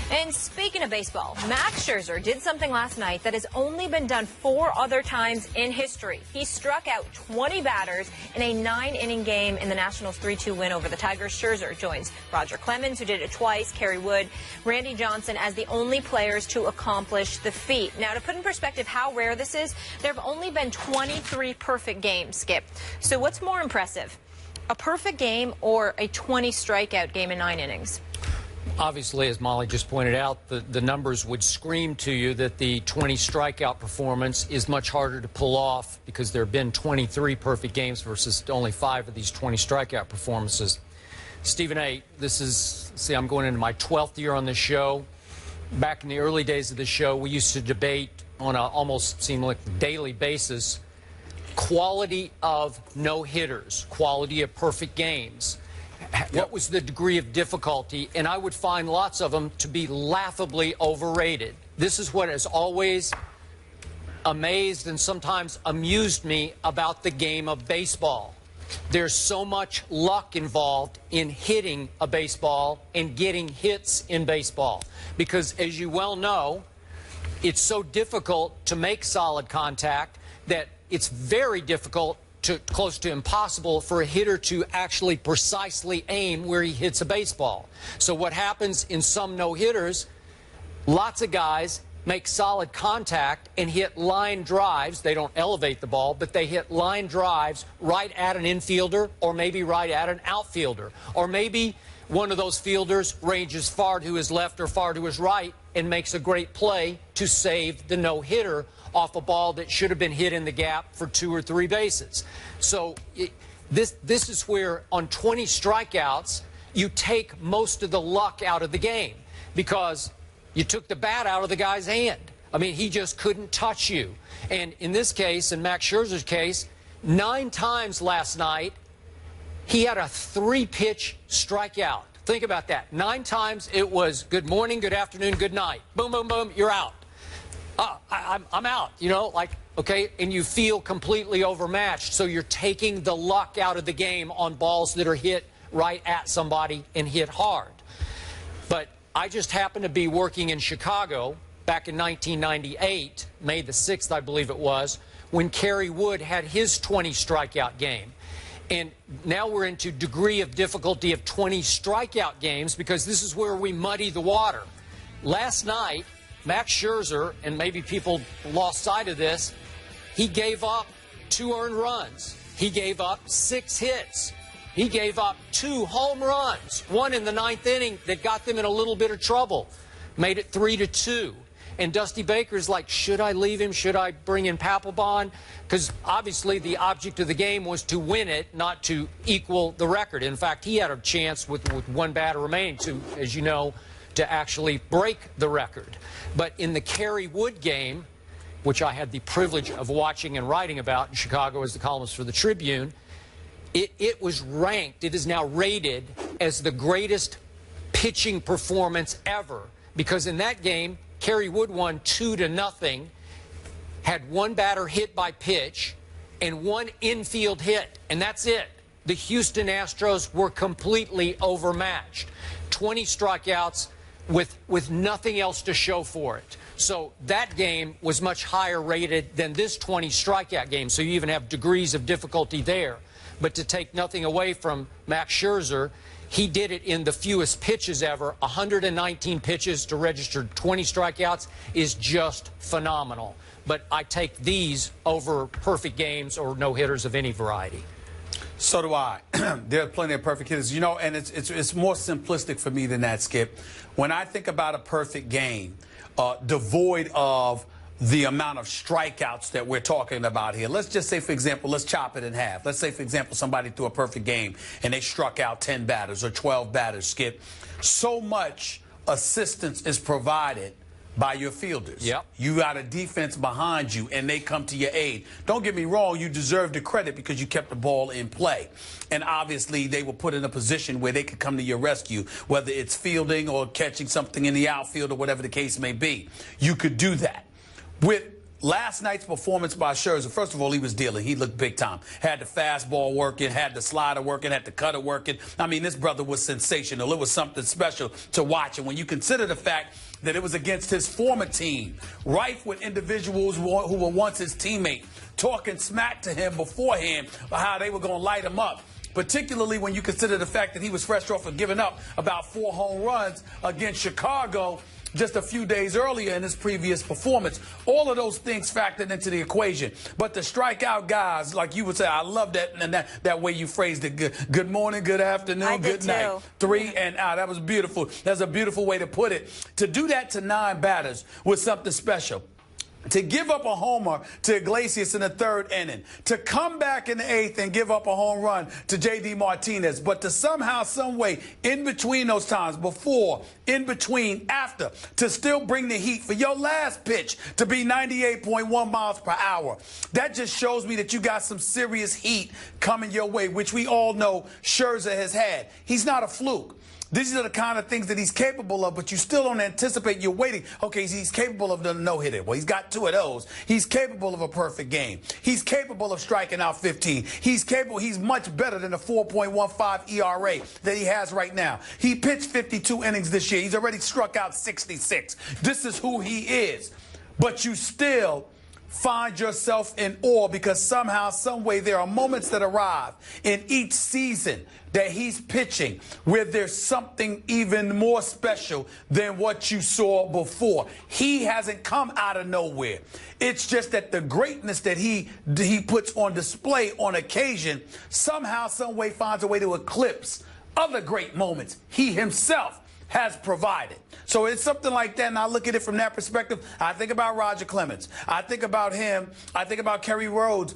And speaking of baseball, Max Scherzer did something last night that has only been done 4 other times in history. He struck out 20 batters in a 9-inning game in the Nationals' 3-2 win over the Tigers. Scherzer joins Roger Clemens, who did it twice, Kerry Wood, Randy Johnson as the only players to accomplish the feat. Now, to put in perspective how rare this is, there have only been 23 perfect games, Skip. So what's more impressive, a perfect game or a 20 strikeout game in 9 innings? Obviously, as Molly just pointed out, the numbers would scream to you that the 20 strikeout performance is much harder to pull off because there have been 23 perfect games versus only 5 of these 20 strikeout performances. Stephen A., I'm going into my 12th year on this show. Back in the early days of the show, we used to debate on an almost seemed like daily basis quality of no-hitters, quality of perfect games. What was the degree of difficulty? And I would find lots of them to be laughably overrated. This is what has always amazed and sometimes amused me about the game of baseball. There's so much luck involved in hitting a baseball and getting hits in baseball. Because, as you well know, it's so difficult to make solid contact that it's very difficult, close to impossible, for a hitter to actually precisely aim where he hits a baseball. So what happens in some no-hitters, lots of guys make solid contact and hit line drives. They don't elevate the ball, but they hit line drives right at an infielder or maybe right at an outfielder. Or maybe one of those fielders ranges far to his left or far to his right and makes a great play to save the no-hitter off a ball that should have been hit in the gap for 2 or 3 bases. So this is where on 20 strikeouts you take most of the luck out of the game because you took the bat out of the guy's hand. I mean, he just couldn't touch you. And in this case, in Max Scherzer's case, 9 times last night he had a 3-pitch strikeout. Think about that. 9 times it was good morning, good afternoon, good night. Boom, boom, boom, you're out. I'm out, you know, like, okay, and you feel completely overmatched. So you're taking the luck out of the game on balls that are hit right at somebody and hit hard. But I just happened to be working in Chicago back in 1998, May the 6th, I believe it was, when Kerry Wood had his 20 strikeout game. And now we're into degree of difficulty of 20 strikeout games because this is where we muddy the water. Last night, Max Scherzer, and maybe people lost sight of this, he gave up 2 earned runs. He gave up 6 hits. He gave up 2 home runs, one in the 9th inning that got them in a little bit of trouble, made it 3-2. And Dusty Baker's like, should I leave him? Should I bring in Papelbon? Because obviously the object of the game was to win it, not to equal the record. In fact, he had a chance with 1 batter remaining to, as you know, to actually break the record. But in the Kerry Wood game, which I had the privilege of watching and writing about in Chicago as the columnist for the Tribune, it was ranked, it is now rated as the greatest pitching performance ever. Because in that game, Kerry Wood won 2-0, had 1 batter hit by pitch, and 1 infield hit, and that's it. The Houston Astros were completely overmatched. 20 strikeouts with nothing else to show for it. So that game was much higher rated than this 20 strikeout game. So you even have degrees of difficulty there. But to take nothing away from Max Scherzer, he did it in the fewest pitches ever. 119 pitches to register 20 strikeouts is just phenomenal. But I take these over perfect games or no-hitters of any variety. So do I. There are plenty of perfect hitters. You know, and it's more simplistic for me than that, Skip. When I think about a perfect game, devoid of the amount of strikeouts that we're talking about here. Let's just say, for example, let's chop it in half. Let's say, for example, somebody threw a perfect game and they struck out 10 batters or 12 batters, Skip. So much assistance is provided by your fielders. Yep. You got a defense behind you, and they come to your aid. Don't get me wrong, you deserve the credit because you kept the ball in play. And obviously, they were put in a position where they could come to your rescue, whether it's fielding or catching something in the outfield or whatever the case may be. You could do that. With last night's performance by Scherzer, first of all, he was dealing. He looked big time. Had the fastball working, had the slider working, had the cutter working. I mean, this brother was sensational. It was something special to watch. And when you consider the fact that it was against his former team, rife with individuals who were once his teammate, talking smack to him beforehand about how they were going to light him up. Particularly when you consider the fact that he was fresh off of giving up about 4 home runs against Chicago just a few days earlier in his previous performance. All of those things factored into the equation. But the strikeout guys, like you would say, I love that, and that way you phrased it. Good morning, good afternoon, good night. 3 and out. That was beautiful. That's a beautiful way to put it. To do that to 9 batters was something special. To give up a homer to Iglesias in the 3rd inning, to come back in the 8th and give up a home run to J.D. Martinez, but to somehow, some way, in between those times, before, in between, after, to still bring the heat for your last pitch to be 98.1 miles per hour. That just shows me that you got some serious heat coming your way, which we all know Scherzer has had. He's not a fluke. These are the kind of things that he's capable of, but you still don't anticipate. You're waiting. Okay, he's capable of the no-hitter. Well, he's got 2 of those. He's capable of a perfect game. He's capable of striking out 15. He's capable. He's much better than the 4.15 ERA that he has right now. He pitched 52 innings this year. He's already struck out 66. This is who he is. But you still find yourself in awe because somehow, some way, there are moments that arrive in each season that he's pitching where there's something even more special than what you saw before. He hasn't come out of nowhere. It's just that the greatness that he puts on display on occasion somehow, some way finds a way to eclipse other great moments he himself has provided. So it's something like that, and I look at it from that perspective. I think about Roger Clemens. I think about him. I think about Kerry Woods,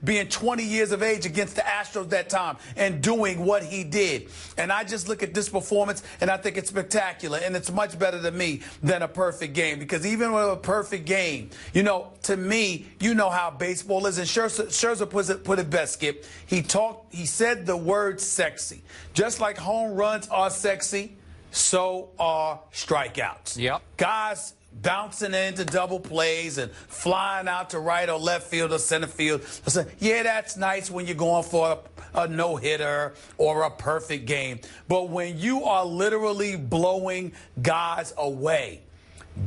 being 20 years of age against the Astros that time and doing what he did. And I just look at this performance, and I think it's spectacular, and it's much better to me than a perfect game, because even with a perfect game, you know, to me, you know how baseball is, and Scherzer put it best, Skip. He said the word sexy. Just like home runs are sexy, so are strikeouts. Yep. Guys bouncing into double plays and flying out to right or left field or center field. Listen, yeah, that's nice when you're going for a no-hitter or a perfect game. But when you are literally blowing guys away,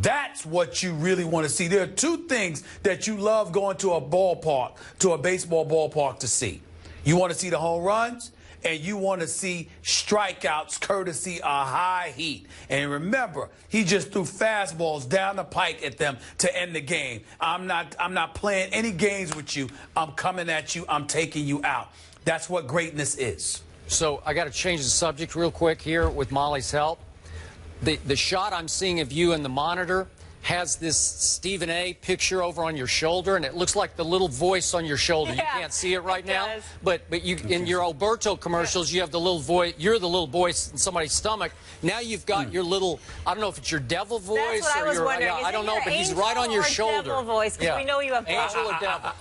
that's what you really want to see. There are 2 things that you love going to a ballpark, to a baseball ballpark, to see. You want to see the home runs, and you want to see strikeouts courtesy of high heat. And remember, he just threw fastballs down the pike at them to end the game. I'm not playing any games with you. I'm coming at you. I'm taking you out. That's what greatness is. So I got to change the subject real quick here with Molly's help. The shot I'm seeing of you in the monitor has this Stephen A. picture over on your shoulder, and it looks like the little voice on your shoulder. Yeah, you can't see it right now, but you in your Alberto commercials, you have the little voice. You're the little voice in somebody's stomach. Now you've got your little, I don't know if it's your devil voice. That's what or I was your, wondering. I don't know, but he's right on your shoulder. Devil voice, because we know you have angel or devil.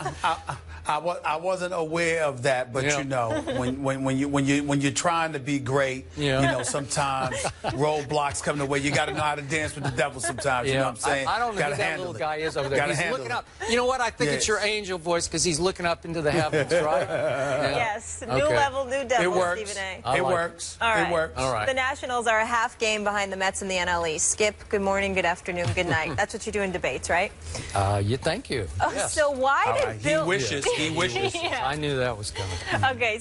I wasn't aware of that, but you know, when you're trying to be great, you know, sometimes roadblocks come the way. You got to know how to dance with the devil sometimes. You know what I'm saying? I don't know who that little guy is over there. He's looking up. You know what? I think it's your angel voice because he's looking up into the heavens, right? Yes. New level, new devil. It works. Stephen A. It works. All right. It works. All right. The Nationals are a half game behind the Mets in the NL East. Skip, good morning, good afternoon, good night. That's what you do in debates, right? Thank you. Oh, yes. So why did Bill... He wishes. He wishes. Yeah. I knew that was coming. Okay.